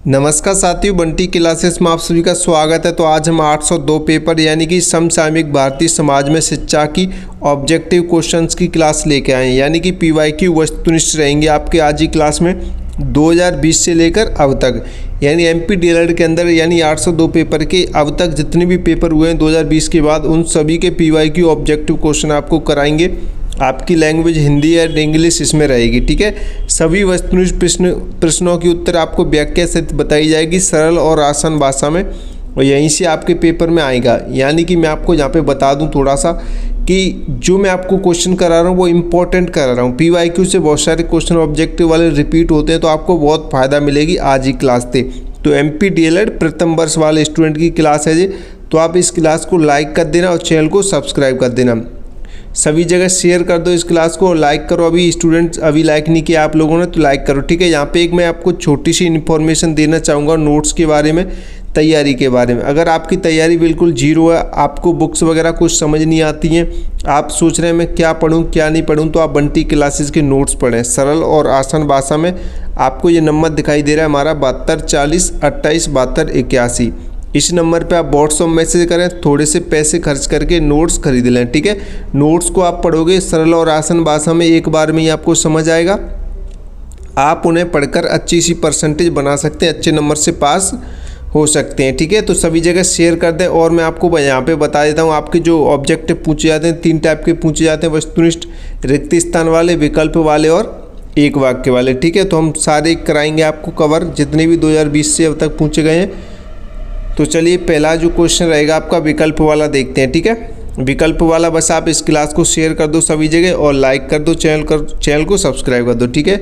नमस्कार साथियों, बंटी क्लासेस में आप सभी का स्वागत है। तो आज हम 802 पेपर यानी कि समसामयिक भारतीय समाज में शिक्षा की ऑब्जेक्टिव क्वेश्चंस की क्लास लेके आए हैं, यानी कि पीवाईक्यू वस्तुनिष्ठ रहेंगे आपके आज ही क्लास में 2020 से लेकर अब तक, यानी एमपी डीएलएड के अंदर यानी 802 पेपर के अब तक जितने भी पेपर हुए हैं 2020 के बाद उन सभी के पीवाईक्यू ऑब्जेक्टिव क्वेश्चन आपको कराएंगे। आपकी लैंग्वेज हिंदी या इंग्लिश इसमें रहेगी, ठीक है। सभी वस्तुनिष्ठ प्रश्नों की उत्तर आपको व्याख्या सहित बताई जाएगी सरल और आसान भाषा में, और यहीं से आपके पेपर में आएगा। यानी कि मैं आपको यहाँ पे बता दूं थोड़ा सा कि जो मैं आपको क्वेश्चन करा रहा हूँ वो इम्पोर्टेंट करा रहा हूँ। पीवाईक्यू से बहुत सारे क्वेश्चन ऑब्जेक्टिव वाले रिपीट होते हैं, तो आपको बहुत फ़ायदा मिलेगी आज ही क्लास से। तो एमपी डीएलएड प्रथम वर्ष वाले स्टूडेंट की क्लास है जी, तो आप इस क्लास को लाइक कर देना और चैनल को सब्सक्राइब कर देना। सभी जगह शेयर कर दो इस क्लास को और लाइक करो। अभी स्टूडेंट्स अभी लाइक नहीं किया आप लोगों ने, तो लाइक करो, ठीक है। यहाँ पे एक मैं आपको छोटी सी इन्फॉर्मेशन देना चाहूँगा नोट्स के बारे में, तैयारी के बारे में। अगर आपकी तैयारी बिल्कुल जीरो है, आपको बुक्स वगैरह कुछ समझ नहीं आती हैं, आप सोच रहे हैं मैं क्या पढूं क्या नहीं पढूं, तो आप बंटी क्लासेस के नोट्स पढ़ें सरल और आसान भाषा में। आपको ये नंबर दिखाई दे रहा है हमारा 72 40 28 72 81। इस नंबर पे आप व्हाट्सएप मैसेज करें, थोड़े से पैसे खर्च करके नोट्स खरीद लें, ठीक है। नोट्स को आप पढ़ोगे सरल और आसान भाषा में, एक बार में ही आपको समझ आएगा। आप उन्हें पढ़कर अच्छी सी परसेंटेज बना सकते हैं, अच्छे नंबर से पास हो सकते हैं, ठीक है। तो सभी जगह शेयर कर दें। और मैं आपको यहाँ पे बता देता हूँ, आपके जो ऑब्जेक्टिव पूछे जाते हैं 3 टाइप के पूछे जाते हैं, वस्तुनिष्ठ, रिक्त स्थान वाले, विकल्प वाले और एक वाक्य वाले, ठीक है। तो हम सारे कराएंगे आपको कवर, जितने भी 2020 से अब तक पूछे गए हैं। तो चलिए पहला जो क्वेश्चन रहेगा आपका विकल्प वाला देखते हैं, ठीक है। विकल्प वाला बस आप इस क्लास को शेयर कर दो सभी जगह और लाइक कर दो, चैनल को सब्सक्राइब कर दो, ठीक है।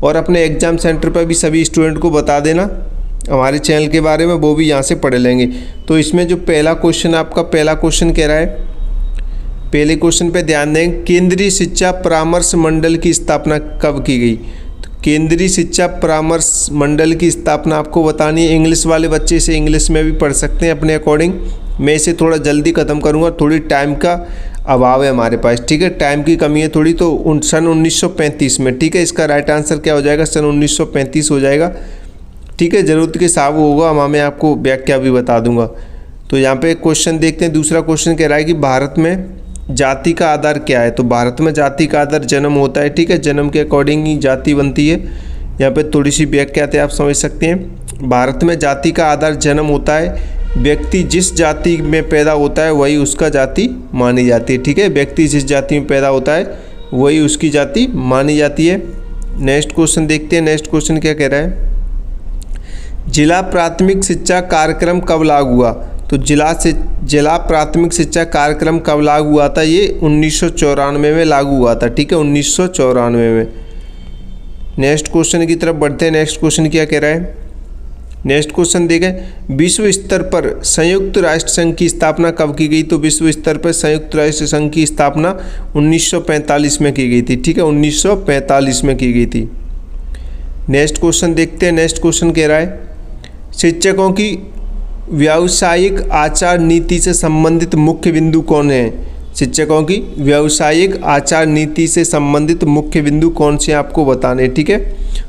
और अपने एग्जाम सेंटर पर भी सभी स्टूडेंट को बता देना हमारे चैनल के बारे में, वो भी यहाँ से पढ़ लेंगे। तो इसमें जो पहला क्वेश्चन आपका पहला क्वेश्चन कह रहा है, पहले क्वेश्चन पे ध्यान दें, केंद्रीय शिक्षा परामर्श मंडल की स्थापना कब की गई। केंद्रीय शिक्षा परामर्श मंडल की स्थापना आपको बतानी है। इंग्लिश वाले बच्चे इसे इंग्लिश में भी पढ़ सकते हैं अपने अकॉर्डिंग। मैं इसे थोड़ा जल्दी ख़त्म करूंगा, थोड़ी टाइम का अभाव है हमारे पास, ठीक है, टाइम की कमी है थोड़ी। तो सन 1935 में, ठीक है। इसका राइट आंसर क्या हो जाएगा, सन 1935 हो जाएगा, ठीक है। ज़रूरत के हिसाब होगा, मैं आपको व्याख्या भी बता दूंगा। तो यहाँ पे क्वेश्चन देखते हैं। दूसरा क्वेश्चन कह रहा है कि भारत में जाति का आधार क्या है। तो भारत में जाति का आधार जन्म होता है, ठीक है। जन्म के अकॉर्डिंग ही जाति बनती है। यहाँ पे थोड़ी सी व्याख्या थे, आप समझ सकते हैं। भारत में जाति का आधार जन्म होता है। व्यक्ति जिस जाति में पैदा होता है वही उसका जाति मानी जाती है, ठीक है। व्यक्ति जिस जाति में पैदा होता है वही उसकी जाति मानी जाती है। नेक्स्ट क्वेश्चन देखते हैं। नेक्स्ट क्वेश्चन क्या कह रहा है, जिला प्राथमिक शिक्षा कार्यक्रम कब लागू हुआ। तो जिला प्राथमिक शिक्षा कार्यक्रम कब लागू हुआ था, ये 1994 में लागू हुआ था, ठीक है, 1994 में। नेक्स्ट क्वेश्चन की तरफ बढ़ते हैं। नेक्स्ट क्वेश्चन क्या कह रहा है, नेक्स्ट क्वेश्चन देखें, विश्व स्तर पर संयुक्त राष्ट्र संघ की स्थापना कब की गई। तो विश्व स्तर पर संयुक्त राष्ट्र संघ की स्थापना 1945 में की गई थी, ठीक है, 1945 में की गई थी। नेक्स्ट क्वेश्चन देखते हैं। नेक्स्ट क्वेश्चन कह रहा है, शिक्षकों की व्यावसायिक आचार नीति से संबंधित मुख्य बिंदु कौन है। शिक्षकों की व्यावसायिक आचार नीति से संबंधित मुख्य बिंदु कौन से आपको बताने, ठीक है।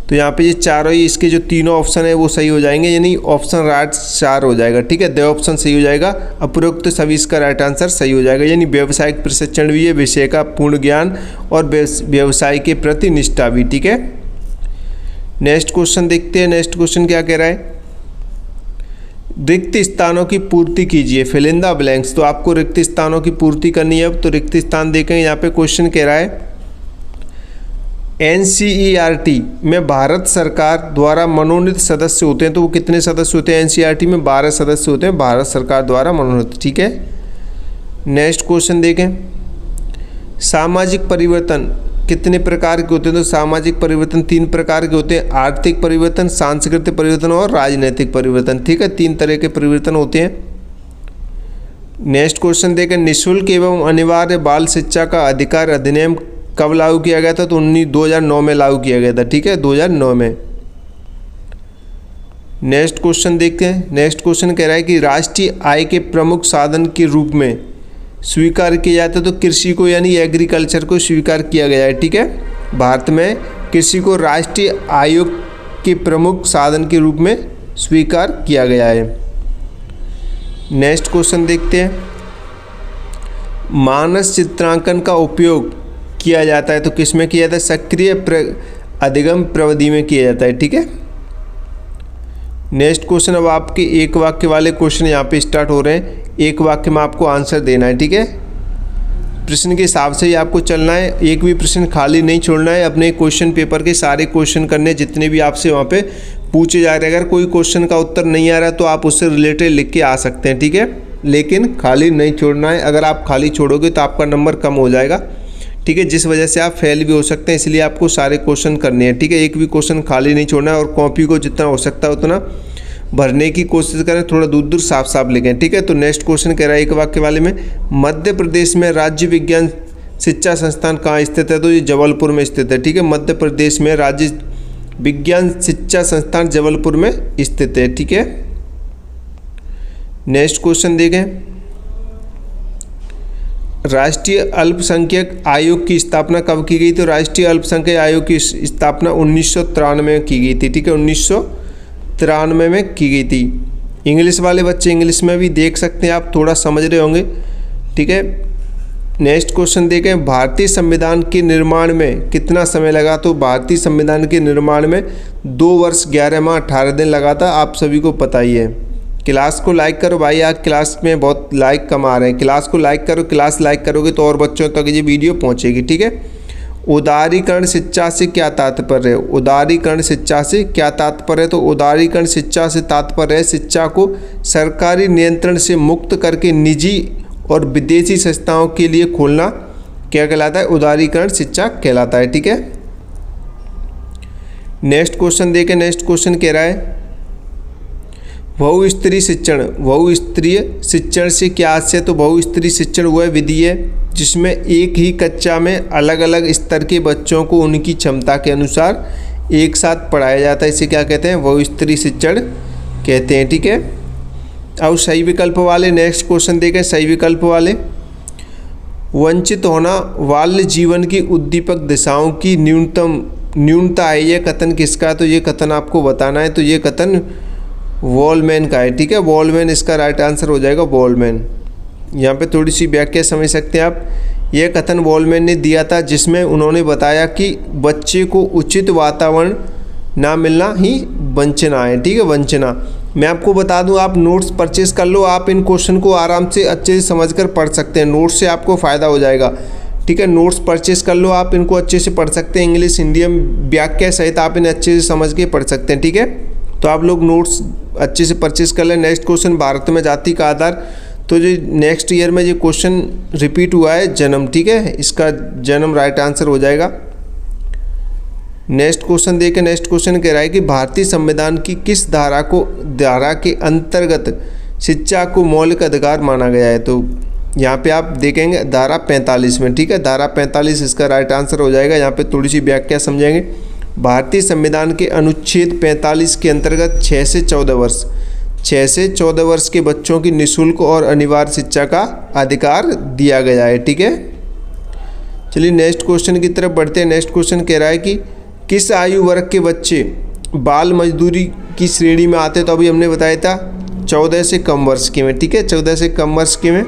तो यहाँ पे ये चारों ही, इसके जो तीनों ऑप्शन है वो सही हो जाएंगे, यानी ऑप्शन राइट 4 हो जाएगा, ठीक है। 2 ऑप्शन सही हो जाएगा, उपरोक्त सभी इसका राइट आंसर सही हो जाएगा। यानी व्यावसायिक प्रशिक्षण भी है, विषय का पूर्ण ज्ञान और व्यवसाय के प्रति निष्ठा भी, ठीक है। नेक्स्ट क्वेश्चन देखते हैं। नेक्स्ट क्वेश्चन क्या कह रहा है, रिक्त स्थानों की पूर्ति कीजिए, फिल इन द ब्लैंक्स। तो आपको रिक्त स्थानों की पूर्ति करनी है। अब तो रिक्त स्थान देखें, यहाँ पे क्वेश्चन कह रहा है, एनसीईआरटी में भारत सरकार द्वारा मनोनीत सदस्य होते हैं। तो वो कितने सदस्य होते हैं, एनसीईआरटी में 12 सदस्य होते हैं, भारत सरकार द्वारा मनोनीत, ठीक है। नेक्स्ट क्वेश्चन देखें, सामाजिक परिवर्तन कितने प्रकार के होते हैं। तो सामाजिक परिवर्तन 3 प्रकार के होते हैं, आर्थिक परिवर्तन, सांस्कृतिक परिवर्तन और राजनीतिक परिवर्तन, ठीक है। 3 तरह के परिवर्तन होते हैं। नेक्स्ट क्वेश्चन देखें, निःशुल्क एवं अनिवार्य बाल शिक्षा का अधिकार अधिनियम कब लागू किया गया था। तो 2009 में लागू किया गया था, ठीक है, 2009 में। नेक्स्ट क्वेश्चन देखते हैं। नेक्स्ट क्वेश्चन कह रहा है कि राष्ट्रीय आय के प्रमुख साधन के रूप में स्वीकार किया जाता है। तो कृषि को यानी एग्रीकल्चर को स्वीकार किया गया है, ठीक है। भारत में कृषि को राष्ट्रीय आय के प्रमुख साधन के रूप में स्वीकार किया गया है। नेक्स्ट क्वेश्चन देखते हैं, मानस चित्रांकन का उपयोग किया जाता है तो किस में किया जाता है? सक्रिय अधिगम प्रविधि में किया जाता है। ठीक है। नेक्स्ट क्वेश्चन, अब आपके एक वाक्य वाले क्वेश्चन यहाँ पे स्टार्ट हो रहे हैं। एक वाक्य में आपको आंसर देना है। ठीक है। प्रश्न के हिसाब से ही आपको चलना है, एक भी प्रश्न खाली नहीं छोड़ना है। अपने क्वेश्चन पेपर के सारे क्वेश्चन करने, जितने भी आपसे वहाँ पे पूछे जा रहे हैं। अगर कोई क्वेश्चन का उत्तर नहीं आ रहा तो आप उससे रिलेटेड लिख के आ सकते हैं। ठीक है, लेकिन खाली नहीं छोड़ना है। अगर आप खाली छोड़ोगे तो आपका नंबर कम हो जाएगा। ठीक है, जिस वजह से आप फेल भी हो सकते हैं। इसलिए आपको सारे क्वेश्चन करने हैं। ठीक है, एक भी क्वेश्चन खाली नहीं छोड़ना है और कॉपी को जितना हो सकता है उतना भरने की कोशिश करें। थोड़ा दूर दूर साफ साफ लिखें। ठीक है। तो नेक्स्ट क्वेश्चन कह रहा है एक वाक्य वाले में, मध्य प्रदेश में राज्य विज्ञान शिक्षा संस्थान कहाँ स्थित है? तो ये जबलपुर में स्थित है। ठीक है, मध्य प्रदेश में राज्य विज्ञान शिक्षा संस्थान जबलपुर में स्थित है। ठीक है। नेक्स्ट क्वेश्चन देखें, राष्ट्रीय अल्पसंख्यक आयोग की स्थापना कब की गई? तो राष्ट्रीय अल्पसंख्यक आयोग की स्थापना 1993 में की गई थी। ठीक है, 1993 में की गई थी। इंग्लिश वाले बच्चे इंग्लिश में भी देख सकते हैं, आप थोड़ा समझ रहे होंगे। ठीक है। नेक्स्ट क्वेश्चन देखें, भारतीय संविधान के निर्माण में कितना समय लगा? तो भारतीय संविधान के निर्माण में 2 वर्ष 11 माह 18 दिन लगा था। आप सभी को पता ही है। क्लास को लाइक करो भाई, आज क्लास में बहुत लाइक कम आ रहे हैं। क्लास को लाइक करो, क्लास लाइक करोगे तो और बच्चों तक ये वीडियो पहुंचेगी। ठीक है। उदारीकरण शिक्षा से क्या तात्पर्य है? उदारीकरण शिक्षा से क्या तात्पर्य है? तो उदारीकरण शिक्षा से तात्पर्य है शिक्षा को सरकारी नियंत्रण से मुक्त करके निजी और विदेशी संस्थाओं के लिए खोलना। क्या कहलाता है? उदारीकरण शिक्षा कहलाता है। ठीक है। नेक्स्ट क्वेश्चन देखें। नेक्स्ट क्वेश्चन कह रहा है, बहुस्तरीय शिक्षण। बहुस्तरीय शिक्षण से क्या आशय? तो बहुस्तरीय शिक्षण वह विधि है जिसमें एक ही कक्षा में अलग अलग स्तर के बच्चों को उनकी क्षमता के अनुसार एक साथ पढ़ाया जाता है। इसे क्या कहते हैं? बहुस्तरीय शिक्षण कहते हैं। ठीक है। अब सही विकल्प वाले नेक्स्ट क्वेश्चन देखें। सही विकल्प वाले, वंचित होना बाल्य जीवन की उद्दीपक दिशाओं की न्यूनता है। यह कथन किसका? तो ये कथन आपको बताना है। तो ये कथन वॉलमैन का है। ठीक है, वॉलमैन इसका राइट आंसर हो जाएगा, वॉलमैन। यहाँ पे थोड़ी सी व्याख्या समझ सकते हैं आप। यह कथन वॉलमैन ने दिया था, जिसमें उन्होंने बताया कि बच्चे को उचित वातावरण ना मिलना ही वंचना है। ठीक है, वंचना। मैं आपको बता दूं, आप नोट्स परचेज कर लो, आप इन क्वेश्चन को आराम से अच्छे से समझकर पढ़ सकते हैं। नोट्स से आपको फ़ायदा हो जाएगा। ठीक है, नोट्स परचेज कर लो, आप इनको अच्छे से पढ़ सकते हैं। इंग्लिश हिंदी व्याख्या सहित आप इन्हें अच्छे से समझ के पढ़ सकते हैं। ठीक है, तो आप लोग नोट्स अच्छे से परचेज कर लें। नेक्स्ट क्वेश्चन, भारत में जाति का आधार। तो जो नेक्स्ट ईयर में जो क्वेश्चन रिपीट हुआ है, जन्म। ठीक है, इसका जन्म राइट आंसर हो जाएगा। नेक्स्ट क्वेश्चन देखें। नेक्स्ट क्वेश्चन कह रहा है कि भारतीय संविधान की किस धारा के अंतर्गत शिक्षा को मौलिक अधिकार माना गया है? तो यहाँ पे आप देखेंगे धारा 45 में। ठीक है, धारा 45 इसका राइट आंसर हो जाएगा। यहाँ पे थोड़ी सी व्याख्या समझेंगे। भारतीय संविधान के अनुच्छेद 45 के अंतर्गत 6 से 14 वर्ष के बच्चों की निःशुल्क और अनिवार्य शिक्षा का अधिकार दिया गया है। ठीक है, चलिए नेक्स्ट क्वेश्चन की तरफ बढ़ते हैं। नेक्स्ट क्वेश्चन कह रहा है कि किस आयु वर्ग के बच्चे बाल मजदूरी की श्रेणी में आते? तो अभी हमने बताया था 14 से कम वर्ष के में। ठीक है, 14 से कम वर्ष के में।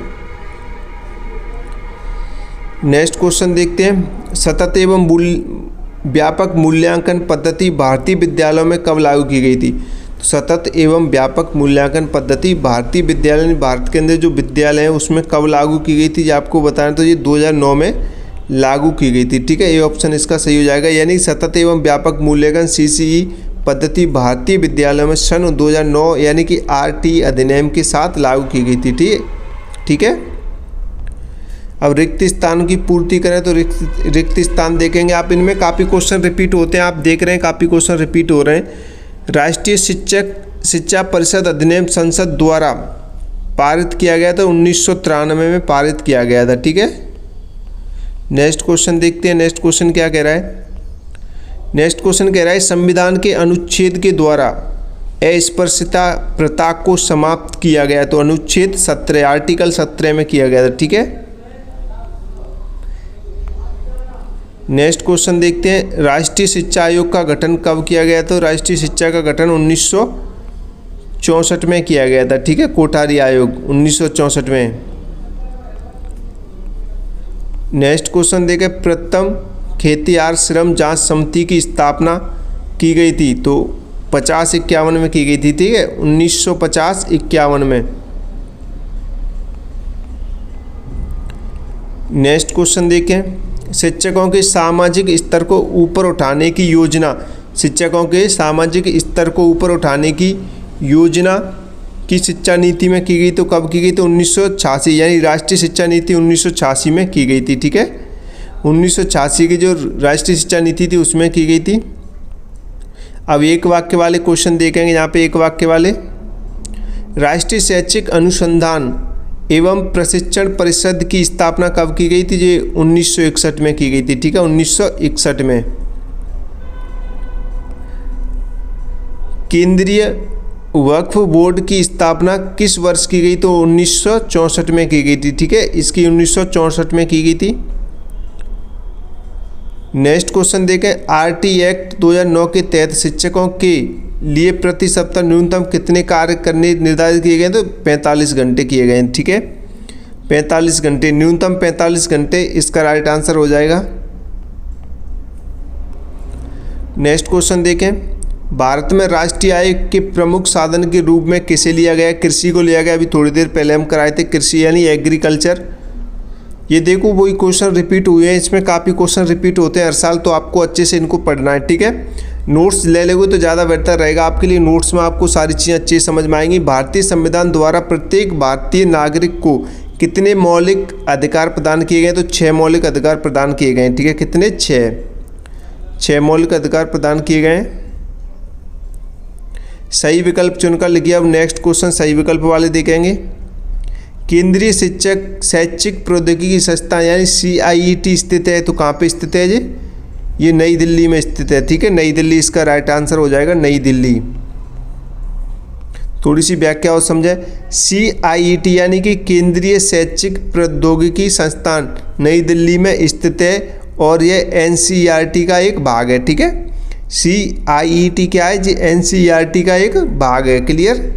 नेक्स्ट क्वेश्चन देखते हैं, सतत एवं व्यापक मूल्यांकन पद्धति भारतीय विद्यालयों में कब लागू की गई थी? तो सतत एवं व्यापक मूल्यांकन पद्धति भारतीय विद्यालय, भारत के अंदर जो विद्यालय हैं उसमें कब लागू की गई थी? ये आपको बताना, तो ये 2009 में लागू की गई थी। ठीक है, ये ऑप्शन इसका सही हो जाएगा। यानी सतत एवं व्यापक मूल्यांकन CCE पद्धति भारतीय विद्यालयों में सन 2009 यानी कि RT अधिनियम के साथ लागू की गई थी। ठीक है। अब रिक्त स्थान की पूर्ति करें तो रिक्त स्थान देखेंगे आप, इनमें काफ़ी क्वेश्चन रिपीट होते हैं। आप देख रहे हैं काफ़ी क्वेश्चन रिपीट हो रहे हैं। राष्ट्रीय शिक्षा परिषद अधिनियम संसद द्वारा पारित किया गया था, 1993 में पारित किया गया था। ठीक है, नेक्स्ट क्वेश्चन देखते हैं। नेक्स्ट क्वेश्चन क्या कह रहा है? नेक्स्ट क्वेश्चन कह रहा है संविधान के अनुच्छेद के द्वारा अस्पृश्यता प्रथा को समाप्त किया गया। तो अनुच्छेद 17 आर्टिकल 17 में किया गया था। ठीक है, नेक्स्ट क्वेश्चन देखते हैं, राष्ट्रीय शिक्षा आयोग का गठन कब किया गया? तो राष्ट्रीय शिक्षा का गठन 1964 में किया गया था, ठीक है, कोठारी आयोग 1964 में। नेक्स्ट क्वेश्चन देखें, प्रथम खेतिहर श्रम जांच समिति की स्थापना की गई थी, तो 50-51 में की गई थी, ठीक है, 1950-51 में। नेक्स्ट क्वेश्चन देखें, शिक्षकों के सामाजिक स्तर को ऊपर उठाने की योजना, शिक्षकों के सामाजिक स्तर को ऊपर उठाने की योजना की शिक्षा नीति में की गई, तो कब की गई, तो 1986, यानी राष्ट्रीय शिक्षा नीति 1986 में की गई थी, ठीक है, 1986 की जो राष्ट्रीय शिक्षा नीति थी उसमें की गई थी। अब एक वाक्य वाले क्वेश्चन देखेंगे, यहाँ पे एक वाक्य वाले, राष्ट्रीय शैक्षिक अनुसंधान एवं प्रशिक्षण परिषद की स्थापना कब की गई थी, ये 1961 में की गई थी, ठीक है, 1961 में। केंद्रीय वक्फ बोर्ड की स्थापना किस वर्ष की गई, तो 1964 में की गई थी, ठीक है, इसकी 1964 में की गई थी। नेक्स्ट क्वेश्चन देखें, आरटी एक्ट 2009 के तहत शिक्षकों के लिए प्रति सप्ताह न्यूनतम कितने कार्य करने निर्धारित किए गए, तो 45 घंटे किए गए हैं, ठीक है, 45 घंटे, न्यूनतम 45 घंटे इसका राइट आंसर हो जाएगा। नेक्स्ट क्वेश्चन देखें, भारत में राष्ट्रीय आय के प्रमुख साधन के रूप में किसे लिया गया, कृषि को लिया गया, अभी थोड़ी देर पहले हम कराए थे, कृषि यानी एग्रीकल्चर। ये देखो वही क्वेश्चन रिपीट हुए हैं, इसमें काफ़ी क्वेश्चन रिपीट होते हैं हर साल, तो आपको अच्छे से इनको पढ़ना है, ठीक है, नोट्स ले लोगे तो ज़्यादा बेहतर रहेगा आपके लिए, नोट्स में आपको सारी चीज़ें अच्छी समझ में आएंगी। भारतीय संविधान द्वारा प्रत्येक भारतीय नागरिक को कितने मौलिक अधिकार प्रदान किए गए, तो 6 मौलिक अधिकार प्रदान किए गए हैं, ठीक है, कितने, 6 मौलिक अधिकार प्रदान किए गए हैं। सही विकल्प चुनकर लिखिए। अब नेक्स्ट क्वेश्चन सही विकल्प वाले देखेंगे, केंद्रीय शैक्षिक प्रौद्योगिकी संस्थान यानी CIET स्थित है, तो कहाँ पे स्थित है ये नई दिल्ली में स्थित है, ठीक है, नई दिल्ली इसका राइट आंसर हो जाएगा, नई दिल्ली। थोड़ी सी व्याख्या और समझे, CIET यानी कि केंद्रीय शैक्षिक प्रौद्योगिकी संस्थान नई दिल्ली में स्थित है और ये NCERT का एक भाग है, ठीक है, CIET क्या है जी, NCERT का एक भाग है, क्लियर।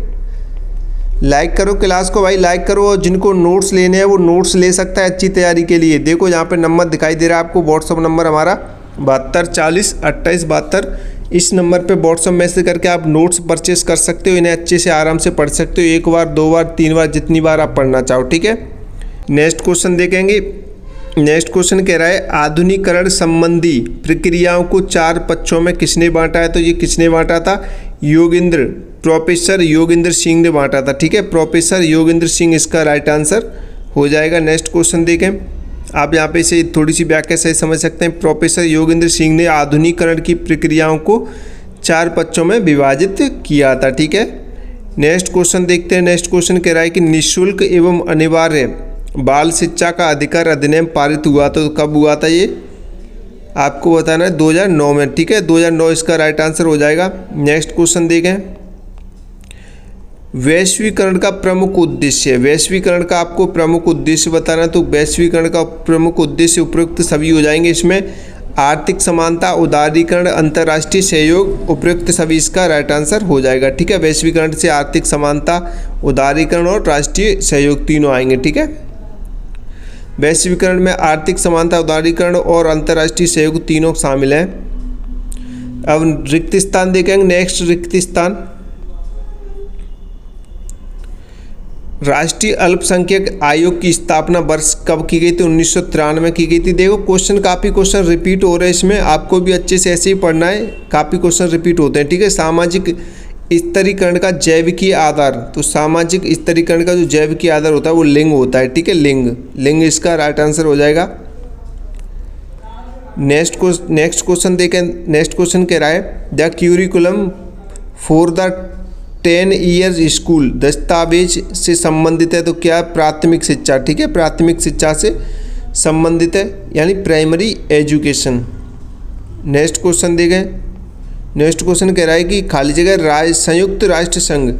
लाइक करो क्लास को भाई, लाइक करो, और जिनको नोट्स लेने हैं वो नोट्स ले सकता है अच्छी तैयारी के लिए। देखो यहाँ पे नंबर दिखाई दे रहा है आपको, व्हाट्सअप नंबर हमारा 72 40 28 72, इस नंबर पे व्हाट्सअप मैसेज करके आप नोट्स परचेस कर सकते हो, इन्हें अच्छे से आराम से पढ़ सकते हो, 1 बार 2 बार 3 बार जितनी बार आप पढ़ना चाहो, ठीक है। नेक्स्ट क्वेश्चन देखेंगे, नेक्स्ट क्वेश्चन कह रहा है आधुनिकीकरण संबंधी प्रक्रियाओं को 4 पक्षों में किसने बांटा है, तो ये किसने बांटा था, प्रोफेसर योगेंद्र सिंह ने बांटा था, ठीक है, प्रोफेसर योगेंद्र सिंह इसका राइट आंसर हो जाएगा। नेक्स्ट क्वेश्चन देखें, आप यहाँ पे इसे थोड़ी सी व्याख्या से समझ सकते हैं, प्रोफेसर योगेंद्र सिंह ने आधुनिकीकरण की प्रक्रियाओं को 4 पक्षों में विभाजित किया था, ठीक है। नेक्स्ट क्वेश्चन देखते हैं, नेक्स्ट क्वेश्चन कह रहा है कि निःशुल्क एवं अनिवार्य बाल शिक्षा का अधिकार अधिनियम पारित हुआ, तो कब हुआ था ये आपको बताना है, 2009 में, ठीक है, 2009 इसका राइट आंसर हो जाएगा। नेक्स्ट क्वेश्चन देखें, वैश्वीकरण का प्रमुख उद्देश्य, वैश्वीकरण का आपको प्रमुख उद्देश्य बताना, तो वैश्वीकरण का प्रमुख उद्देश्य उपयुक्त सभी हो जाएंगे इसमें, आर्थिक समानता, उदारीकरण, अंतर्राष्ट्रीय सहयोग, उपयुक्त सभी इसका राइट आंसर हो जाएगा, ठीक है। वैश्वीकरण से आर्थिक समानता, उदारीकरण और राष्ट्रीय सहयोग तीनों आएंगे, ठीक है। वैश्वीकरण में आर्थिक समानता, उदारीकरण और अंतर्राष्ट्रीय सहयोग तीनों शामिल हैं। अब रिक्त स्थान देखेंगे, नेक्स्ट रिक्त स्थान, राष्ट्रीय अल्पसंख्यक आयोग की स्थापना वर्ष कब की गई थी, 1993 में की गई थी। देखो काफ़ी क्वेश्चन रिपीट हो रहे हैं इसमें, आपको भी अच्छे से ऐसे ही पढ़ना है, काफ़ी क्वेश्चन रिपीट होते हैं, ठीक है। सामाजिक स्तरीकरण का जैविकीय आधार, तो सामाजिक स्तरीकरण का जो जैविकीय आधार होता है वो लिंग होता है, ठीक है, लिंग इसका राइट आंसर हो जाएगा। नेक्स्ट क्वेश्चन देखें, नेक्स्ट क्वेश्चन कह रहा है the curriculum for the 10 years school दस्तावेज से संबंधित है, तो क्या प्राथमिक शिक्षा, ठीक है, प्राथमिक शिक्षा से संबंधित है, यानी प्राइमरी एजुकेशन। नेक्स्ट क्वेश्चन देखें, नेक्स्ट क्वेश्चन कह रहा है कि खाली जगह संयुक्त राष्ट्र संघ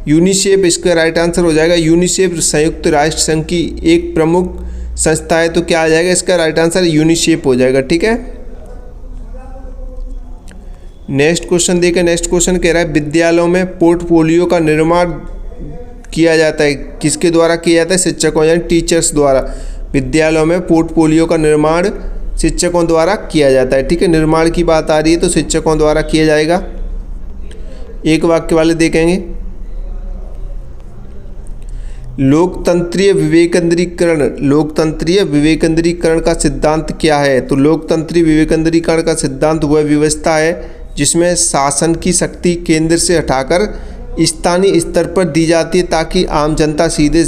यूनिसेफ इसका राइट आंसर हो जाएगा। यूनिसेफ संयुक्त राष्ट्र संघ की एक प्रमुख संस्था है, तो क्या आ जाएगा इसका राइट आंसर, यूनिसेफ हो जाएगा, ठीक है। नेक्स्ट क्वेश्चन देखें। नेक्स्ट क्वेश्चन कह रहा है विद्यालयों में पोर्टफोलियो का निर्माण किया जाता है, किसके द्वारा किया जाता है? शिक्षकों यानी टीचर्स द्वारा। विद्यालयों में पोर्टफोलियो का निर्माण शिक्षकों द्वारा किया जाता है। ठीक है, निर्माण की बात आ रही है तो शिक्षकों द्वारा किया जाएगा। एक वाक्य वाले देखेंगे, लोकतंत्रीय विवेकेंद्रीकरण का सिद्धांत क्या है? तो लोकतंत्रीय विवेकेंद्रीकरण का सिद्धांत वह व्यवस्था है जिसमें शासन की शक्ति केंद्र से हटाकर स्थानीय स्तर पर दी जाती है ताकि आम जनता सीधे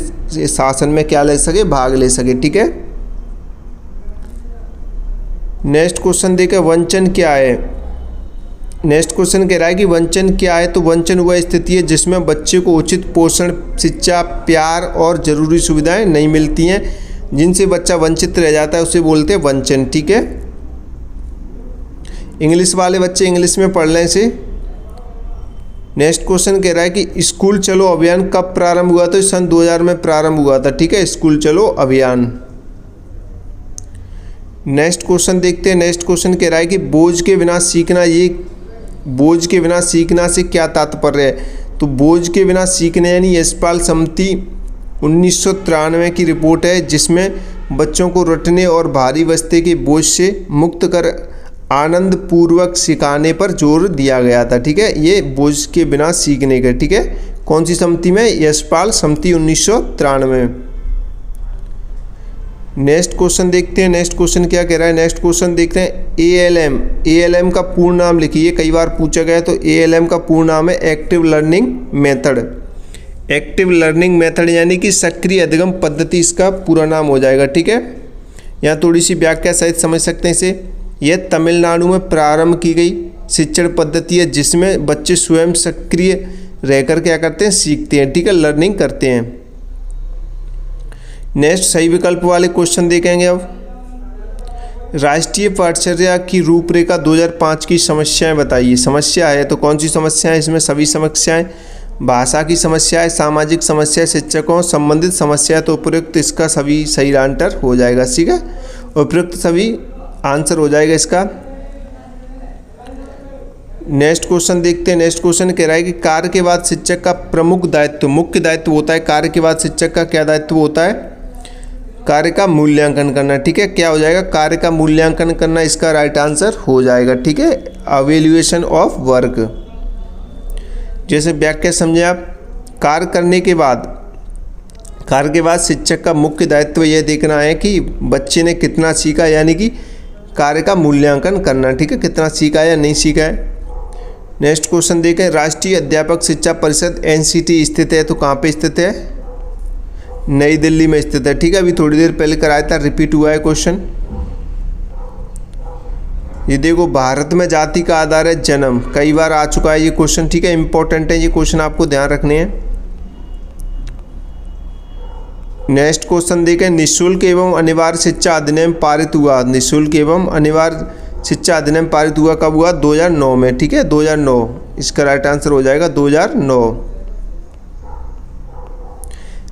शासन में क्या ले सके? भाग ले सके। ठीक है, नेक्स्ट क्वेश्चन देखें, वंचन क्या है? नेक्स्ट क्वेश्चन कह रहा है कि वंचन क्या है? तो वंचन वह स्थिति है जिसमें बच्चे को उचित पोषण, शिक्षा, प्यार और ज़रूरी सुविधाएं नहीं मिलती हैं, जिनसे बच्चा वंचित रह जाता है, उसे बोलते हैं वंचन। ठीक है, इंग्लिश वाले बच्चे इंग्लिश में पढ़ लें इसे। नेक्स्ट क्वेश्चन कह रहा है कि स्कूल चलो अभियान कब प्रारंभ हुआ? तो सन 2000 में प्रारंभ हुआ था। ठीक है, स्कूल चलो अभियान। नेक्स्ट क्वेश्चन देखते हैं। नेक्स्ट क्वेश्चन कह रहा है कि बोझ के बिना सीखना से क्या तात्पर्य है? तो बोझ के बिना सीखने यानी यशपाल समिति 1993 की रिपोर्ट है जिसमें बच्चों को रटने और भारी बस्ते के बोझ से मुक्त कर आनंद पूर्वक सिखाने पर जोर दिया गया था। ठीक है, ये बोझ के बिना सीखने का। ठीक है, कौन सी समिति में? यशपाल समिति 1993। नेक्स्ट क्वेश्चन देखते हैं। नेक्स्ट क्वेश्चन क्या कह रहा है? नेक्स्ट क्वेश्चन देखते हैं ALM का पूर्ण नाम लिखिए, कई बार पूछा गया है। तो ALM का पूर्ण नाम है active learning method. Active learning method यानी कि सक्रिय अधिगम पद्धति इसका पूरा नाम हो जाएगा। ठीक है, यहाँ थोड़ी सी व्याख्या सहित समझ सकते हैं इसे। यह तमिलनाडु में प्रारंभ की गई शिक्षण पद्धति है जिसमें बच्चे स्वयं सक्रिय रहकर क्या करते हैं? सीखते हैं। ठीक है, लर्निंग करते हैं। नेक्स्ट सही विकल्प वाले क्वेश्चन देखेंगे। अब राष्ट्रीय पाठ्यचर्या की रूपरेखा 2005 की समस्याएं बताइए। समस्या है तो कौन सी समस्या है? इसमें सभी समस्याएं, भाषा की समस्या है, सामाजिक समस्या, शिक्षकों संबंधित समस्या है। तो उपयुक्त इसका सभी सही आंसर हो जाएगा। ठीक है, उपयुक्त सभी आंसर हो जाएगा इसका। नेक्स्ट क्वेश्चन देखते हैं। नेक्स्ट क्वेश्चन कह रहा है कि कार्य के बाद शिक्षक का प्रमुख दायित्व, मुख्य दायित्व होता है। कार्य के बाद शिक्षक का क्या दायित्व होता है? कार्य का मूल्यांकन करना। ठीक है, क्या हो जाएगा? कार्य का मूल्यांकन करना इसका राइट आंसर हो जाएगा। ठीक है, अवेल्युएशन ऑफ वर्क। जैसे व्याख्या समझे आप, कार्य के बाद शिक्षक का मुख्य दायित्व यह देखना है कि बच्चे ने कितना सीखा, यानी कि कार्य का मूल्यांकन करना। ठीक है, कितना सीखा या नहीं सीखा है। नेक्स्ट क्वेश्चन देखें। राष्ट्रीय अध्यापक शिक्षा परिषद NCT स्थित है, तो कहाँ पे स्थित है? नई दिल्ली में स्थित है। ठीक है, अभी थोड़ी देर पहले कराया था, रिपीट हुआ है क्वेश्चन। ये देखो, भारत में जाति का आधार है जन्म, कई बार आ चुका है ये क्वेश्चन। ठीक है, इंपॉर्टेंट है ये क्वेश्चन, आपको ध्यान रखने हैं। नेक्स्ट क्वेश्चन देखें। निःशुल्क एवं अनिवार्य शिक्षा अधिनियम पारित हुआ। निःशुल्क एवं अनिवार्य शिक्षा अधिनियम पारित हुआ कब हुआ? 2009 में। ठीक है, 2009 इसका राइट आंसर हो जाएगा, 2009।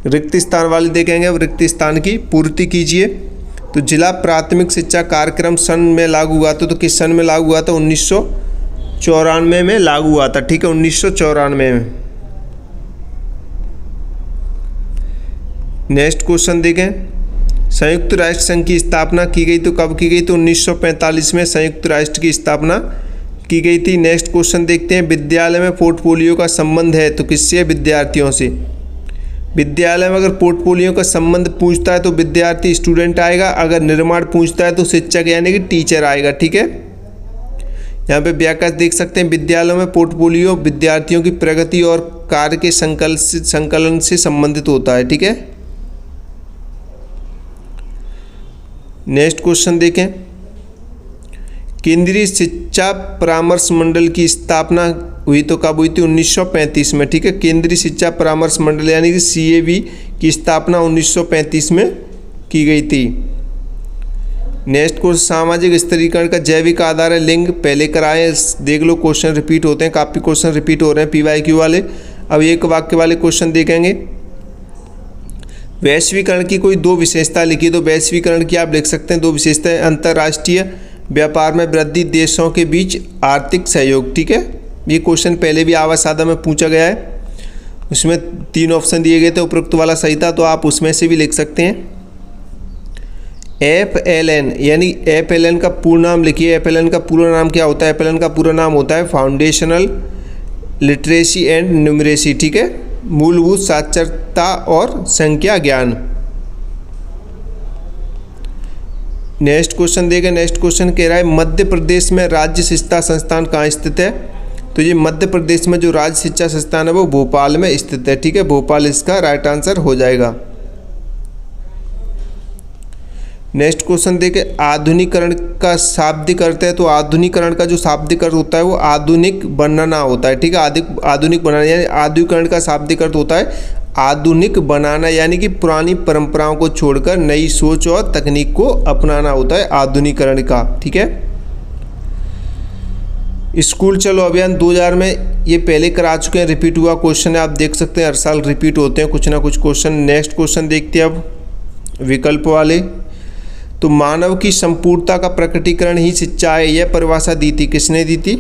रिक्त स्थान वाले देखेंगे। अब रिक्त स्थान की पूर्ति कीजिए। तो जिला प्राथमिक शिक्षा कार्यक्रम सन में लागू हुआ था, तो किस सन में लागू हुआ था? 1994 में लागू हुआ था। ठीक है, 1994 में। नेक्स्ट क्वेश्चन देखें। संयुक्त राष्ट्र संघ की स्थापना की गई तो कब की गई? तो 1945 में संयुक्त राष्ट्र की स्थापना की गई थी। नेक्स्ट क्वेश्चन देखते हैं। विद्यालय में पोर्टफोलियो का संबंध है तो किससे? विद्यार्थियों से। विद्यालय में अगर पोर्टफोलियो का संबंध पूछता है तो विद्यार्थी स्टूडेंट आएगा, अगर निर्माण पूछता है तो शिक्षक यानी कि टीचर आएगा। ठीक है, यहाँ पे व्याख्या देख सकते हैं। विद्यालयों में पोर्टफोलियो विद्यार्थियों की प्रगति और कार्य के संकलन से संबंधित होता है। ठीक है, नेक्स्ट क्वेश्चन देखें। केंद्रीय शिक्षा परामर्श मंडल की स्थापना हुई तो कब हुई थी? 1935 में। ठीक है, केंद्रीय शिक्षा परामर्श मंडल यानी कि CAB की स्थापना 1935 में की गई थी। Next question. सामाजिक स्तरीकरण का जैविक आधार है लिंग। पहले कराए, देख लो, क्वेश्चन रिपीट होते हैं, काफ़ी क्वेश्चन रिपीट हो रहे हैं PYQ वाले। अब एक वाक्य वाले क्वेश्चन देखेंगे। वैश्वीकरण की कोई दो विशेषता लिखी। तो वैश्वीकरण की आप लिख सकते हैं दो विशेषताएं। अंतर्राष्ट्रीय व्यापार में वृद्धि, देशों के बीच आर्थिक सहयोग। ठीक है, ये क्वेश्चन पहले भी आवास सादा में पूछा गया है, उसमें 3 ऑप्शन दिए गए थे, उपरोक्त वाला सही था, तो आप उसमें से भी लिख सकते हैं। FLN यानी FLN का पूर्ण नाम लिखिए। FLN का पूरा नाम क्या होता है? FLN का पूरा नाम होता है फाउंडेशनल लिटरेसी एंड न्यूमरेसी। ठीक है, मूलभूत साक्षरता और संख्या ज्ञान। नेक्स्ट क्वेश्चन देखें। नेक्स्ट क्वेश्चन कह रहा है मध्य प्रदेश में राज्य शिक्षा संस्थान कहाँ स्थित है? तो ये मध्य प्रदेश में जो राज्य शिक्षा संस्थान है वो भोपाल में स्थित है। ठीक है, भोपाल इसका राइट आंसर हो जाएगा। नेक्स्ट क्वेश्चन देखें, आधुनिकीकरण का शाब्दिक अर्थ है। तो आधुनिकीकरण का जो शाब्दिक अर्थ होता है वो आधुनिक बनाना होता है। ठीक है, आधुनिक बनाना यानी आधुनिकीकरण का शाब्दिक अर्थ होता है आधुनिक बनाना, यानी कि पुरानी परंपराओं को छोड़कर नई सोच और तकनीक को अपनाना होता है आधुनिकीकरण का। ठीक है, स्कूल चलो अभियान 2000 में ये पहले करा चुके हैं, रिपीट हुआ क्वेश्चन है, आप देख सकते हैं हर साल रिपीट होते हैं कुछ ना कुछ क्वेश्चन। नेक्स्ट क्वेश्चन देखते हैं अब विकल्प वाले। तो मानव की संपूर्णता का प्रकटीकरण ही शिक्षा है, यह परिभाषा दी थी, किसने दी थी?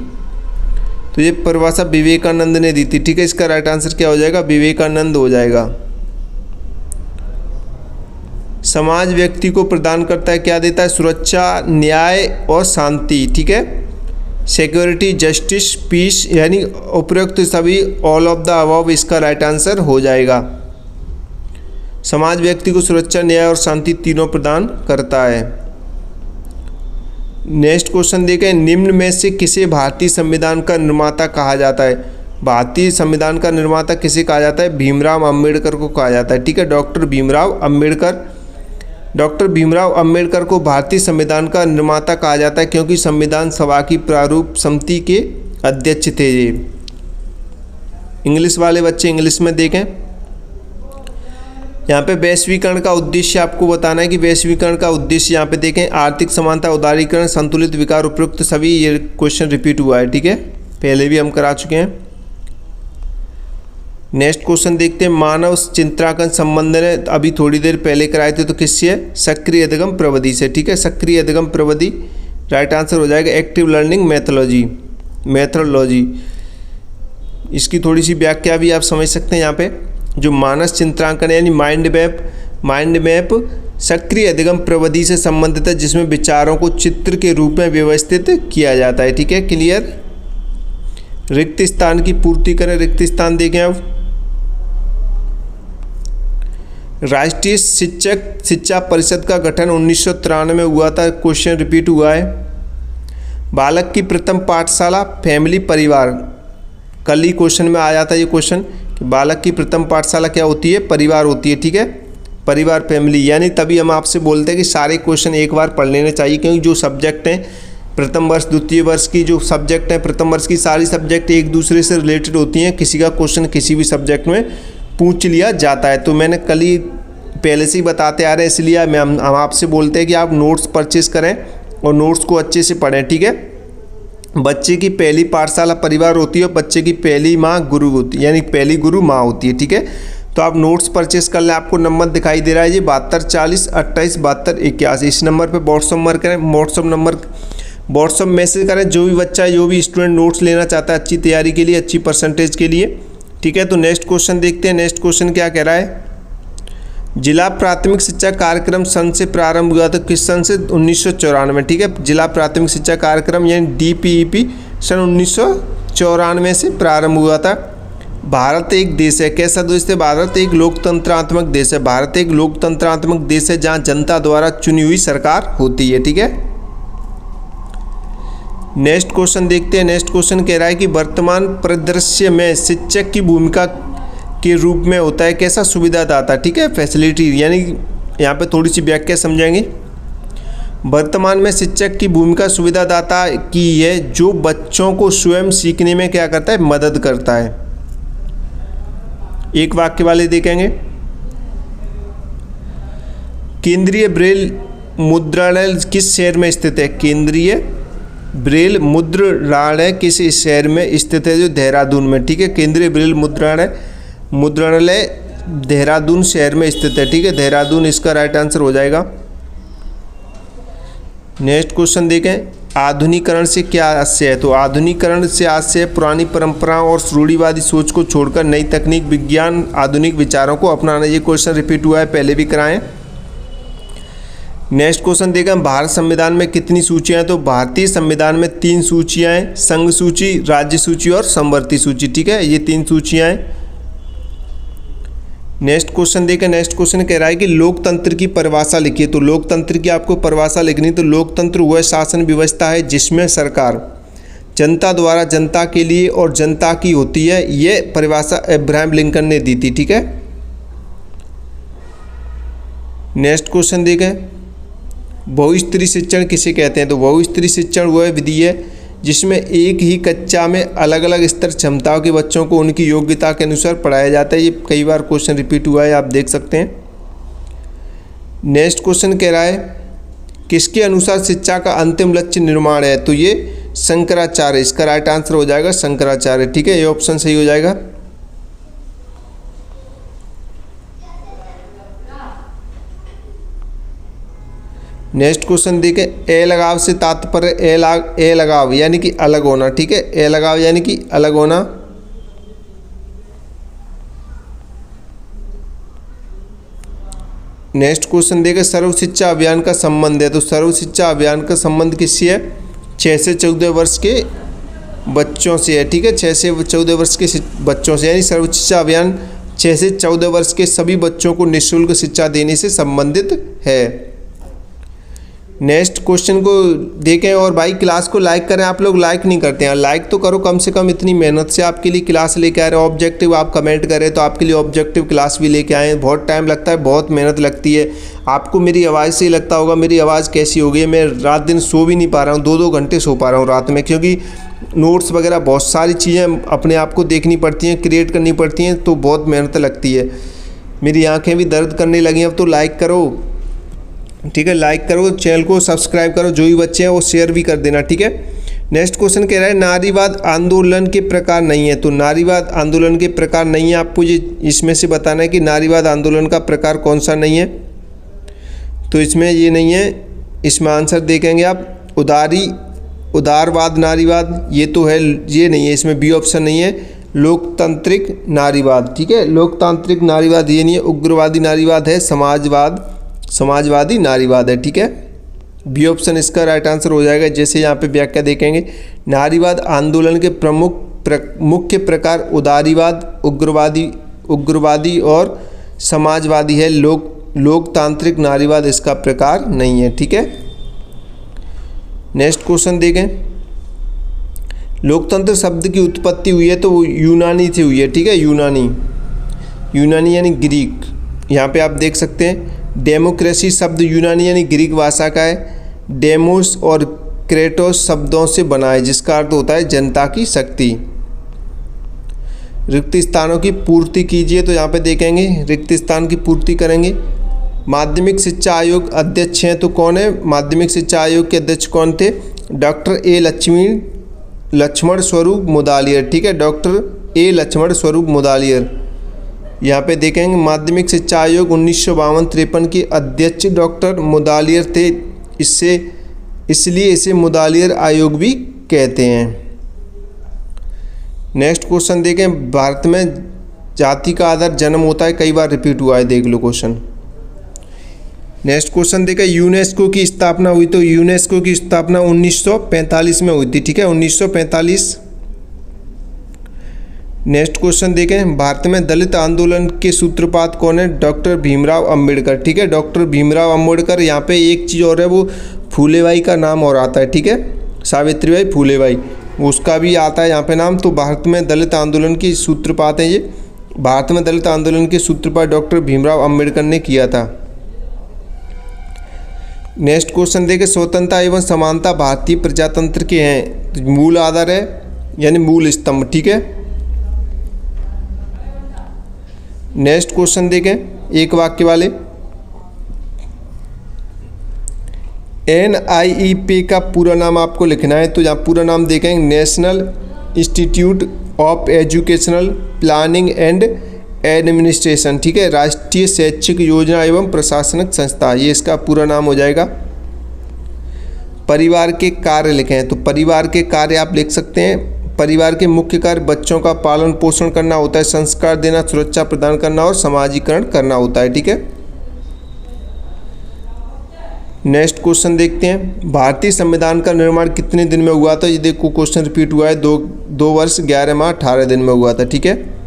तो ये परिभाषा विवेकानंद ने दी थी। ठीक है, इसका राइट आंसर क्या हो जाएगा? विवेकानंद हो जाएगा। समाज व्यक्ति को प्रदान करता है, क्या देता है? सुरक्षा, न्याय और शांति। ठीक है, सिक्योरिटी, जस्टिस, पीस, यानी उपरोक्त सभी, ऑल ऑफ द अबव इसका राइट आंसर हो जाएगा। समाज व्यक्ति को सुरक्षा, न्याय और शांति तीनों प्रदान करता है। नेक्स्ट क्वेश्चन देखें, निम्न में से किसे भारतीय संविधान का निर्माता कहा जाता है? भारतीय संविधान का निर्माता किसे कहा जाता है? भीमराव अंबेडकर को कहा जाता है। ठीक है, डॉक्टर भीमराव अंबेडकर को भारतीय संविधान का निर्माता कहा जाता है क्योंकि संविधान सभा की प्रारूप समिति के अध्यक्ष थे ये। इंग्लिश वाले बच्चे इंग्लिश में देखें। यहाँ पे वैश्वीकरण का उद्देश्य आपको बताना है कि वैश्वीकरण का उद्देश्य यहाँ पे देखें आर्थिक समानता, उदारीकरण, संतुलित विकास, उपयुक्त सभी, ये क्वेश्चन रिपीट हुआ है। ठीक है, पहले भी हम करा चुके हैं। नेक्स्ट क्वेश्चन देखते हैं, मानव चित्रांकन संबंध ने अभी थोड़ी देर पहले कराए थे, तो किससे? सक्रिय अधिगम प्रविधि से। ठीक है, सक्रिय अधिगम प्रविधि राइट आंसर हो जाएगा। एक्टिव लर्निंग मैथोलॉजी इसकी थोड़ी सी व्याख्या भी आप समझ सकते हैं। यहाँ पे जो मानस चित्रांकन यानी माइंड मैप सक्रिय अधिगम प्रविधि से संबंधित है जिसमें विचारों को चित्र के रूप में व्यवस्थित किया जाता है। ठीक है, क्लियर। रिक्त स्थान की पूर्ति करें। रिक्त स्थान देखें अब। राष्ट्रीय शिक्षा परिषद का गठन 1993 में हुआ था, क्वेश्चन रिपीट हुआ है। बालक की प्रथम पाठशाला फैमिली परिवार, कल ही क्वेश्चन में आ जाता है ये क्वेश्चन कि बालक की प्रथम पाठशाला क्या होती है? परिवार होती है। ठीक है, परिवार, फैमिली, यानी तभी हम आपसे बोलते हैं कि सारे क्वेश्चन एक बार पढ़ लेने चाहिए क्योंकि जो सब्जेक्ट हैं प्रथम वर्ष द्वितीय वर्ष की जो सब्जेक्ट हैं प्रथम वर्ष की सारी सब्जेक्ट एक दूसरे से रिलेटेड होती हैं। किसी का क्वेश्चन किसी भी सब्जेक्ट में पूछ लिया जाता है, तो मैंने कल ही पहले से ही बताते आ रहे हैं, इसलिए हम आपसे बोलते हैं कि आप नोट्स परचेस करें और नोट्स को अच्छे से पढ़ें। ठीक है, बच्चे की पहली पाठशाला परिवार होती है और बच्चे की पहली माँ गुरु होती है, यानी पहली गुरु माँ होती है। ठीक है, तो आप नोट्स परचेस कर लें। आपको नंबर दिखाई दे रहा है ये 72 40 28 72 81, इस नंबर पर व्हाट्सअप नंबर करें, व्हाट्सअप मैसेज करें। जो भी बच्चा जो भी स्टूडेंट नोट्स लेना चाहता है अच्छी तैयारी के लिए, अच्छी परसेंटेज के लिए। ठीक है, तो नेक्स्ट क्वेश्चन देखते हैं। नेक्स्ट क्वेश्चन क्या कह रहा है? जिला प्राथमिक शिक्षा कार्यक्रम सन से प्रारंभ हुआ था, किस सन से? 1994 में। ठीक है, जिला प्राथमिक शिक्षा कार्यक्रम यानी DPEP सन 1994 से प्रारंभ हुआ था। भारत एक देश है, कैसा देश है? भारत एक लोकतंत्रात्मक देश है। भारत एक लोकतंत्रात्मक देश है जहाँ जनता द्वारा चुनी हुई सरकार होती है। ठीक है, नेक्स्ट क्वेश्चन देखते हैं। नेक्स्ट क्वेश्चन कह रहा है कि वर्तमान परिदृश्य में शिक्षक की भूमिका के रूप में होता है कैसा? सुविधादाता। ठीक है, फैसिलिटी, यानी यहाँ पे थोड़ी सी व्याख्या समझेंगे। वर्तमान में शिक्षक की भूमिका सुविधादाता की है जो बच्चों को स्वयं सीखने में क्या करता है? मदद करता है। एक वाक्य वाले देखेंगे। केंद्रीय ब्रेल मुद्रणालय किस शहर में स्थित है? केंद्रीय ब्रेल मुद्रणालय किस शहर में स्थित है? जो देहरादून में। ठीक है, केंद्रीय ब्रेल मुद्रणालय देहरादून शहर में स्थित है। ठीक है, देहरादून इसका राइट आंसर हो जाएगा। नेक्स्ट क्वेश्चन देखें। आधुनिकीकरण से क्या आशय है? तो आधुनिकीकरण से आशय पुरानी परंपराओं और रूढ़िवादी सोच को छोड़कर नई तकनीक, विज्ञान, आधुनिक विचारों को अपनाना। ये क्वेश्चन रिपीट हुआ है, पहले भी कराएं। नेक्स्ट क्वेश्चन देखा, भारत संविधान में कितनी सूचियां हैं? तो भारतीय संविधान में 3 सूचियां हैं, संघ सूची, राज्य सूची और समवर्ती सूची। ठीक है, ये 3 सूचियां हैं। नेक्स्ट क्वेश्चन देखें। नेक्स्ट क्वेश्चन कह रहा है कि लोकतंत्र की परिभाषा लिखिए। तो लोकतंत्र की आपको परिभाषा लिखनी। तो लोकतंत्र वह शासन व्यवस्था है जिसमें सरकार जनता द्वारा जनता के लिए और जनता की होती है। ये परिभाषा अब्राहम लिंकन ने दी थी। ठीक है, नेक्स्ट क्वेश्चन देखें, बहुस्तरीय शिक्षण किसे कहते हैं? तो बहुस्तरीय शिक्षण वह विधि है जिसमें एक ही कक्षा में अलग अलग स्तर क्षमताओं के बच्चों को उनकी योग्यता के अनुसार पढ़ाया जाता है। ये कई बार क्वेश्चन रिपीट हुआ है, आप देख सकते हैं। नेक्स्ट क्वेश्चन कह रहा है, किसके अनुसार शिक्षा का अंतिम लक्ष्य निर्माण है? तो ये शंकराचार्य, इसका राइट आंसर हो जाएगा शंकराचार्य। ठीक है, ये ऑप्शन सही हो जाएगा। नेक्स्ट क्वेश्चन देखें, ए लगाव से तात्पर्य ए लगाव यानी कि अलग होना। ठीक है, ए लगाव यानी कि अलग होना। नेक्स्ट क्वेश्चन देखें, सर्व शिक्षा अभियान का संबंध है। तो सर्व शिक्षा अभियान का संबंध किससे है? 6 से 14 वर्ष के बच्चों से है। ठीक है, 6 से 14 वर्ष के बच्चों से, यानी सर्व शिक्षा अभियान 6 से 14 वर्ष के सभी बच्चों को निःशुल्क शिक्षा देने से संबंधित है। नेक्स्ट क्वेश्चन को देखें। और भाई क्लास को लाइक करें, आप लोग लाइक नहीं करते हैं, लाइक तो करो कम से कम। इतनी मेहनत से आपके लिए क्लास लेके आ रहे हैं, ऑब्जेक्टिव आप कमेंट करें तो आपके लिए ऑब्जेक्टिव क्लास भी लेके आए हैं। बहुत टाइम लगता है, बहुत मेहनत लगती है। आपको मेरी आवाज़ से ही लगता होगा मेरी आवाज़ कैसी हो गई है। मैं रात दिन सो भी नहीं पा रहा हूँ, 2-2 घंटे सो पा रहा हूँ रात में, क्योंकि नोट्स वगैरह बहुत सारी चीज़ें अपने आप को देखनी पड़ती हैं, क्रिएट करनी पड़ती हैं, तो बहुत मेहनत लगती है। मेरी आँखें भी दर्द करने लगी। अब तो लाइक करो, ठीक है, लाइक करो, चैनल को सब्सक्राइब करो, जो भी बच्चे हैं वो शेयर भी कर देना। ठीक है, नेक्स्ट क्वेश्चन कह रहा है, नारीवाद आंदोलन के प्रकार नहीं है। तो नारीवाद आंदोलन के प्रकार नहीं है, आपको ये इसमें से बताना है कि नारीवाद आंदोलन का प्रकार कौन सा नहीं है। तो इसमें ये नहीं है, इसमें आंसर देखेंगे आप उदारवाद नारीवाद, ये तो है, ये नहीं है, इसमें बी ऑप्शन नहीं है। लोकतांत्रिक नारीवाद, ठीक है, लोकतांत्रिक नारीवाद ये नहीं है। उग्रवादी नारीवाद है, समाजवादी नारीवाद है। ठीक है, बी ऑप्शन इसका राइट आंसर हो जाएगा। जैसे यहाँ पे व्याख्या देखेंगे, नारीवाद आंदोलन के मुख्य प्रकार उदारीवाद, उग्रवादी और समाजवादी है। लोकतांत्रिक नारीवाद इसका प्रकार नहीं है। ठीक है, नेक्स्ट क्वेश्चन देखें। लोकतंत्र शब्द की उत्पत्ति हुई है तो वो यूनानी से हुई है। ठीक है, यूनानी यानी ग्रीक। यहाँ पे आप देख सकते हैं, डेमोक्रेसी शब्द यूनानी यानी ग्रीक भाषा का है। डेमोस और क्रेटोस शब्दों से बना है, जिसका अर्थ होता है जनता की शक्ति। रिक्त स्थानों की पूर्ति कीजिए, तो यहाँ पे देखेंगे रिक्त स्थान की पूर्ति करेंगे। माध्यमिक शिक्षा आयोग अध्यक्ष हैं तो कौन है? माध्यमिक शिक्षा आयोग के अध्यक्ष कौन थे? डॉक्टर ए लक्ष्मण स्वरूप मुदालियर। ठीक है, डॉक्टर ए लक्ष्मण स्वरूप मुदालियर। यहाँ पे देखेंगे माध्यमिक शिक्षा आयोग 1952-53 के अध्यक्ष डॉक्टर मुदालियर थे। इसलिए इसे मुदालियर आयोग भी कहते हैं। नेक्स्ट क्वेश्चन देखें, भारत में जाति का आधार जन्म होता है, कई बार रिपीट हुआ है, देख लो क्वेश्चन। नेक्स्ट क्वेश्चन देखें, यूनेस्को की स्थापना हुई। तो यूनेस्को की स्थापना 1945 में हुई थी। ठीक है, 1945। नेक्स्ट क्वेश्चन देखें, भारत में दलित आंदोलन के सूत्रपात कौन है? डॉक्टर भीमराव अंबेडकर। ठीक है, डॉक्टर भीमराव अंबेडकर। यहाँ पे एक चीज़ और है, वो फूलेबाई का नाम और आता है। ठीक है, सावित्रीबाई फूलेबाई, उसका भी आता है यहाँ पे नाम। तो भारत में दलित आंदोलन की सूत्रपात है ये। भारत में दलित आंदोलन के सूत्रपात डॉक्टर भीमराव अंबेडकर ने किया था। नेक्स्ट क्वेश्चन देखें, स्वतंत्रता एवं समानता भारतीय प्रजातंत्र के हैं, मूल आधार है यानी मूल स्तंभ। ठीक है, नेक्स्ट क्वेश्चन देखें, एक वाक्य वाले। NIEP का पूरा नाम आपको लिखना है। तो यहाँ पूरा नाम देखेंगे, national institute of educational planning and administration. ठीक है, राष्ट्रीय शैक्षिक योजना एवं प्रशासनिक संस्था, ये इसका पूरा नाम हो जाएगा। परिवार के कार्य लिखे हैं, तो परिवार के कार्य आप लिख सकते हैं। परिवार के मुख्य कार्य बच्चों का पालन पोषण करना होता है, संस्कार देना, सुरक्षा प्रदान करना और समाजीकरण करना होता है। ठीक है, नेक्स्ट क्वेश्चन देखते हैं। भारतीय संविधान का निर्माण कितने दिन में हुआ था? ये देखो क्वेश्चन रिपीट हुआ है, 2 वर्ष 11 माह 18 दिन में हुआ था। ठीक है,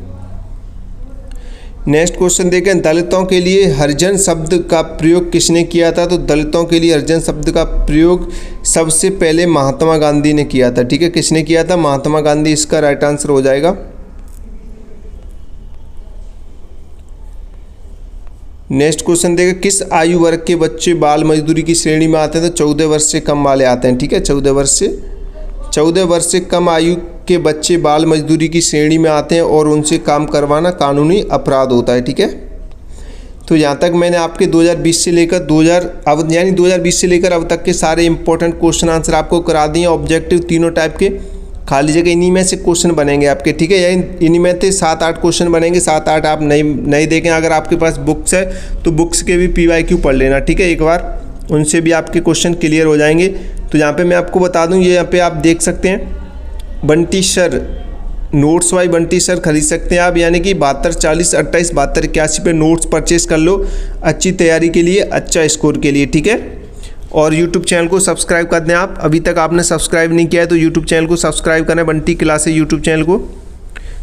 नेक्स्ट क्वेश्चन देखें। दलितों के लिए हरिजन शब्द का प्रयोग किसने किया था? तो दलितों के लिए हरिजन शब्द का प्रयोग सबसे पहले महात्मा गांधी ने किया था। ठीक है, किसने किया था? महात्मा गांधी इसका राइट आंसर हो जाएगा। नेक्स्ट क्वेश्चन देखें। किस आयु वर्ग के बच्चे बाल मजदूरी की श्रेणी में आते हैं? तो 14 वर्ष से कम वाले आते हैं। ठीक है, 14 वर्ष से कम आयु के बच्चे बाल मजदूरी की श्रेणी में आते हैं और उनसे काम करवाना कानूनी अपराध होता है। ठीक है, तो यहाँ तक मैंने आपके 2020 से लेकर 2020 से लेकर अब तक के सारे इंपॉर्टेंट क्वेश्चन आंसर आपको करा दिए। ऑब्जेक्टिव तीनों टाइप के, खाली जगह इन्हीं में से क्वेश्चन बनेंगे आपके। ठीक है, यानी इन्हीं में से 7-8 क्वेश्चन बनेंगे। 7-8 आप नहीं देखें, अगर आपके पास बुक्स है तो बुक्स के भी PYQ पढ़ लेना। ठीक है, एक बार उनसे भी आपके क्वेश्चन क्लियर हो जाएंगे। तो यहाँ पे मैं आपको बता दूँ, ये यहाँ पे आप देख सकते हैं Bunty sir, notes by Bunty sir खरीद सकते हैं आप, यानी कि 72 40 28 72 81 पे नोट्स परचेस कर लो अच्छी तैयारी के लिए, अच्छा स्कोर के लिए। ठीक है, और यूट्यूब चैनल को सब्सक्राइब कर दें आप। अभी तक आपने सब्सक्राइब नहीं किया है तो यूट्यूब चैनल को सब्सक्राइब करें। बंटी क्लासेस यूट्यूब चैनल को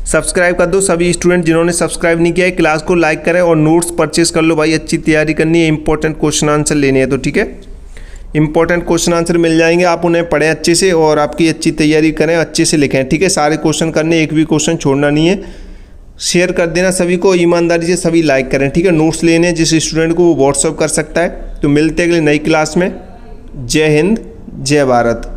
सब्सक्राइब कर दो। सभी स्टूडेंट जिन्होंने सब्सक्राइब नहीं किया है क्लास को लाइक करें और नोट्स परचेस कर लो भाई, अच्छी तैयारी करनी है, इंपॉर्टेंट क्वेश्चन आंसर लेने हैं। तो ठीक है, इंपॉर्टेंट क्वेश्चन आंसर मिल जाएंगे, आप उन्हें पढ़ें अच्छे से और आपकी अच्छी तैयारी करें, अच्छे से लिखें। ठीक है, सारे क्वेश्चन करने, एक भी क्वेश्चन छोड़ना नहीं है। शेयर कर देना सभी को, ईमानदारी से सभी लाइक करें। ठीक है, नोट्स लेने जिस स्टूडेंट को वो व्हाट्सअप कर सकता है। तो मिलते हैं अगले नई क्लास में। जय हिंद, जय भारत।